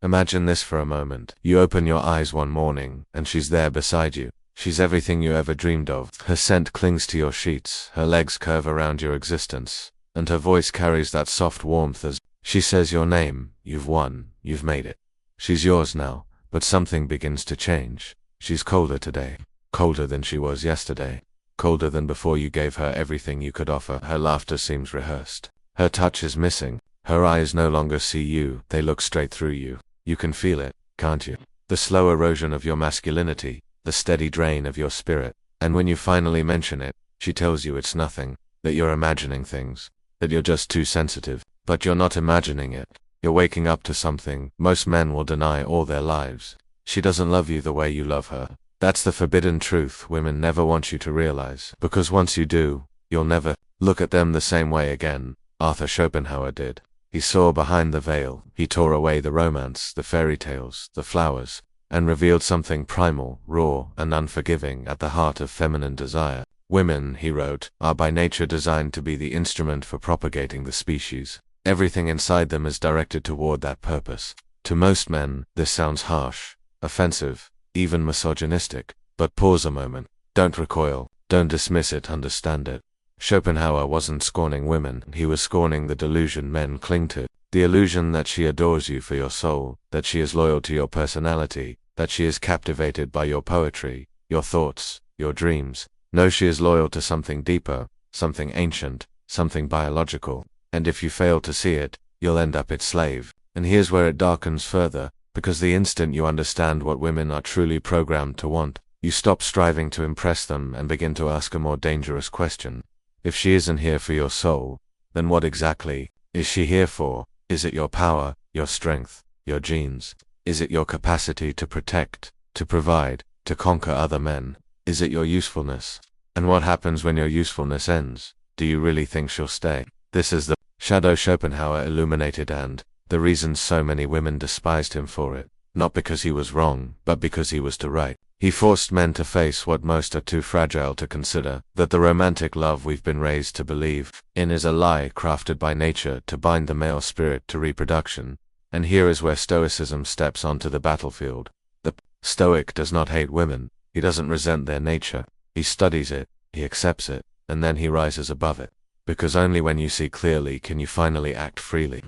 Imagine this for a moment. You open your eyes one morning, and she's there beside you. She's everything you ever dreamed of. Her scent clings to your sheets, her legs curve around your existence, and her voice carries that soft warmth as she says your name. You've won, you've made it. She's yours now, but something begins to change. She's colder today, colder than she was yesterday, colder than before you gave her everything you could offer. Her laughter seems rehearsed. Her touch is missing. Her eyes no longer see you, they look straight through you. You can feel it, can't you? The slow erosion of your masculinity, the steady drain of your spirit. And when you finally mention it, she tells you it's nothing, that you're imagining things, that you're just too sensitive. But you're not imagining it. You're waking up to something most men will deny all their lives. She doesn't love you the way you love her. That's the forbidden truth women never want you to realize. Because once you do, you'll never look at them the same way again. Arthur Schopenhauer did. He saw behind the veil. He tore away the romance, the fairy tales, the flowers, and revealed something primal, raw, and unforgiving at the heart of feminine desire. Women, he wrote, are by nature designed to be the instrument for propagating the species. Everything inside them is directed toward that purpose. To most men, this sounds harsh, offensive, even misogynistic. But pause a moment. Don't recoil. Don't dismiss it, understand it. Schopenhauer wasn't scorning women, he was scorning the delusion men cling to. The illusion that she adores you for your soul, that she is loyal to your personality, that she is captivated by your poetry, your thoughts, your dreams. No, she is loyal to something deeper, something ancient, something biological. And if you fail to see it, you'll end up its slave. And here's where it darkens further, because the instant you understand what women are truly programmed to want, you stop striving to impress them and begin to ask a more dangerous question. If she isn't here for your soul, then what exactly is she here for? Is it your power, your strength, your genes? Is it your capacity to protect, to provide, to conquer other men? Is it your usefulness? And what happens when your usefulness ends? Do you really think she'll stay? This is the shadow Schopenhauer illuminated, and the reason so many women despised him for it. Not because he was wrong, but because he was to right. He forced men to face what most are too fragile to consider, that the romantic love we've been raised to believe in is a lie crafted by nature to bind the male spirit to reproduction. And here is where Stoicism steps onto the battlefield. The Stoic does not hate women, he doesn't resent their nature, he studies it, he accepts it, and then he rises above it. Because only when you see clearly can you finally act freely.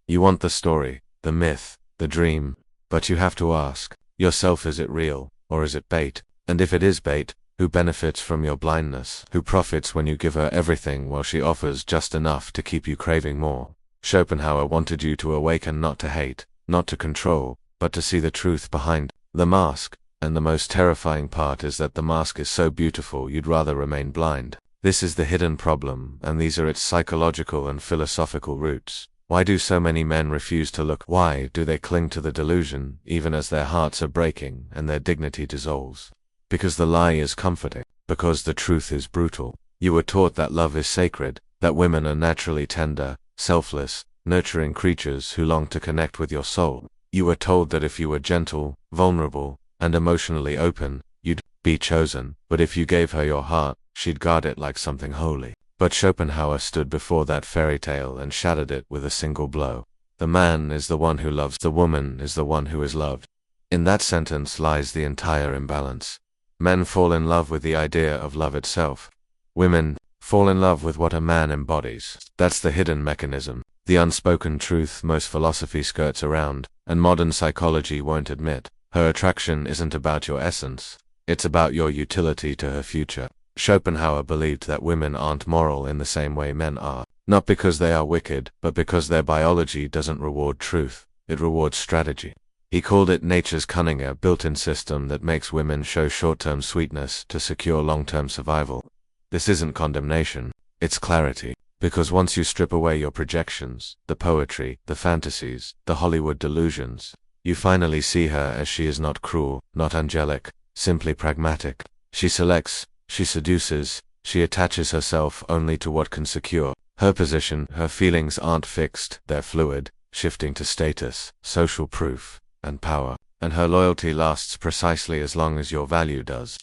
You want the story, the myth, the dream, but you have to ask yourself, is it real? Or is it bait? And if it is bait, who benefits from your blindness? Who profits when you give her everything while she offers just enough to keep you craving more? Schopenhauer wanted you to awaken, not to hate, not to control, but to see the truth behind the mask. And the most terrifying part is that the mask is so beautiful you'd rather remain blind. This is the hidden problem, and these are its psychological and philosophical roots. Why do so many men refuse to look? Why do they cling to the delusion, even as their hearts are breaking and their dignity dissolves? Because the lie is comforting. Because the truth is brutal. You were taught that love is sacred, that women are naturally tender, selfless, nurturing creatures who long to connect with your soul. You were told that if you were gentle, vulnerable, and emotionally open, you'd be chosen. But if you gave her your heart, she'd guard it like something holy. But Schopenhauer stood before that fairy tale and shattered it with a single blow. The man is the one who loves, the woman is the one who is loved. In that sentence lies the entire imbalance. Men fall in love with the idea of love itself. Women fall in love with what a man embodies. That's the hidden mechanism, the unspoken truth most philosophy skirts around, and modern psychology won't admit. Her attraction isn't about your essence, it's about your utility to her future. Schopenhauer believed that women aren't moral in the same way men are, not because they are wicked, but because their biology doesn't reward truth, it rewards strategy. He called it nature's cunning, a built-in system that makes women show short-term sweetness to secure long-term survival. This isn't condemnation, it's clarity, because once you strip away your projections, the poetry, the fantasies, the Hollywood delusions, you finally see her as she is, not cruel, not angelic, simply pragmatic. She selects, she seduces, she attaches herself only to what can secure her position. Her feelings aren't fixed, they're fluid, shifting to status, social proof, and power. And her loyalty lasts precisely as long as your value does.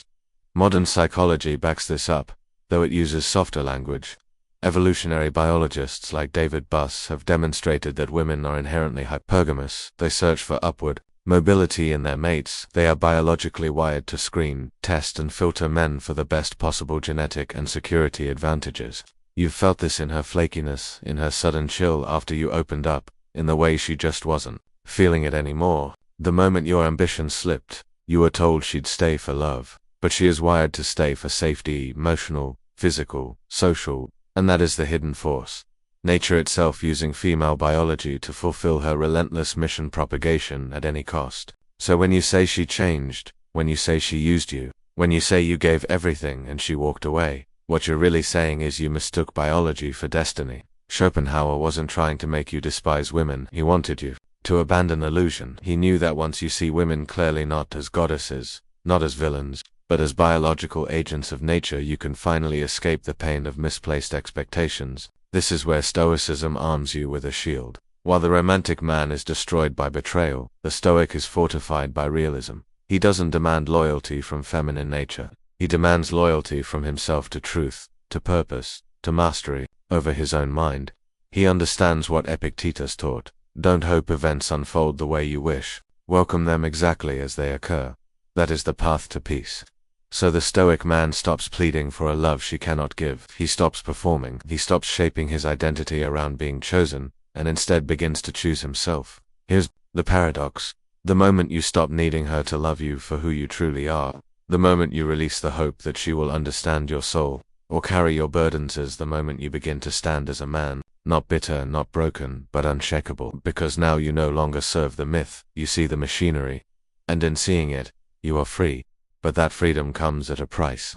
Modern psychology backs this up, though it uses softer language. Evolutionary biologists like David Buss have demonstrated that women are inherently hypergamous. They search for upward mobility in their mates. They are biologically wired to screen, test, and filter men for the best possible genetic and security advantages. You've felt this in her flakiness, in her sudden chill after you opened up, in the way she just wasn't feeling it anymore. The moment your ambition slipped, you were told she'd stay for love. But she is wired to stay for safety, emotional, physical, social, and that is the hidden force. Nature itself using female biology to fulfill her relentless mission: propagation at any cost. So when you say she changed, when you say she used you, when you say you gave everything and she walked away, what you're really saying is you mistook biology for destiny. Schopenhauer wasn't trying to make you despise women, he wanted you to abandon illusion. He knew that once you see women clearly not as goddesses, not as villains, but as biological agents of nature, you can finally escape the pain of misplaced expectations. This is where Stoicism arms you with a shield. While the romantic man is destroyed by betrayal, the Stoic is fortified by realism. He doesn't demand loyalty from feminine nature. He demands loyalty from himself to truth, to purpose, to mastery over his own mind. He understands what Epictetus taught. Don't hope events unfold the way you wish. Welcome them exactly as they occur. That is the path to peace. So the Stoic man stops pleading for a love she cannot give. He stops performing. He stops shaping his identity around being chosen, and instead begins to choose himself. Here's the paradox. The moment you stop needing her to love you for who you truly are, the moment you release the hope that she will understand your soul, or carry your burdens, is the moment you begin to stand as a man, not bitter, not broken, but unshakable, because now you no longer serve the myth, you see the machinery, and in seeing it, you are free. But that freedom comes at a price.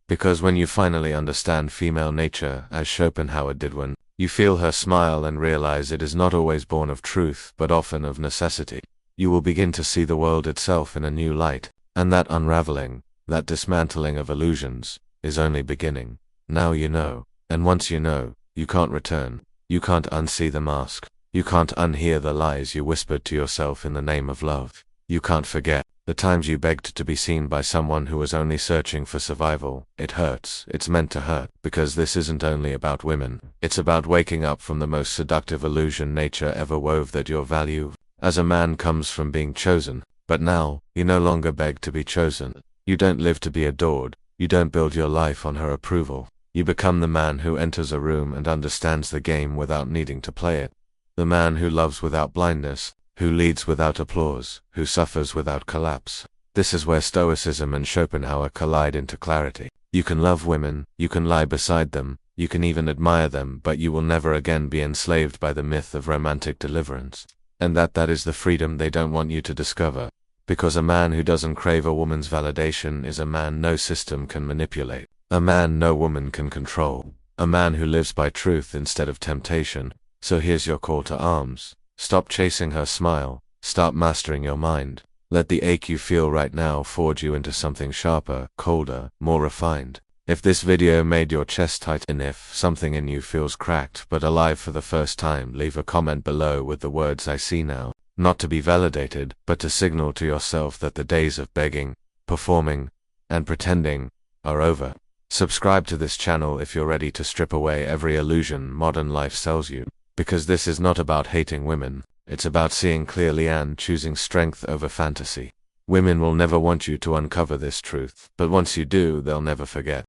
Because when you finally understand female nature, as Schopenhauer did, when you feel her smile and realize it is not always born of truth, but often of necessity, you will begin to see the world itself in a new light, and that unraveling, that dismantling of illusions, is only beginning. Now you know, and once you know, you can't return. You can't unsee the mask. You can't unhear the lies you whispered to yourself in the name of love. You can't forget the times you begged to be seen by someone who was only searching for survival. It hurts. It's meant to hurt, because this isn't only about women. It's about waking up from the most seductive illusion nature ever wove, that your value as a man comes from being chosen. But now, you no longer beg to be chosen. You don't live to be adored. You don't build your life on her approval. You become the man who enters a room and understands the game without needing to play it. The man who loves without blindness, who leads without applause, who suffers without collapse. This is where Stoicism and Schopenhauer collide into clarity. You can love women, you can lie beside them, you can even admire them, but you will never again be enslaved by the myth of romantic deliverance. And that is the freedom they don't want you to discover. Because a man who doesn't crave a woman's validation is a man no system can manipulate. A man no woman can control. A man who lives by truth instead of temptation. So here's your call to arms. Stop chasing her smile. Start mastering your mind. Let the ache you feel right now forge you into something sharper, colder, more refined. If this video made your chest tighten, if something in you feels cracked but alive for the first time, leave a comment below with the words "I see now." Not to be validated, but to signal to yourself that the days of begging, performing, and pretending are over. Subscribe to this channel if you're ready to strip away every illusion modern life sells you. Because this is not about hating women, it's about seeing clearly and choosing strength over fantasy. Women will never want you to uncover this truth, but once you do, they'll never forget.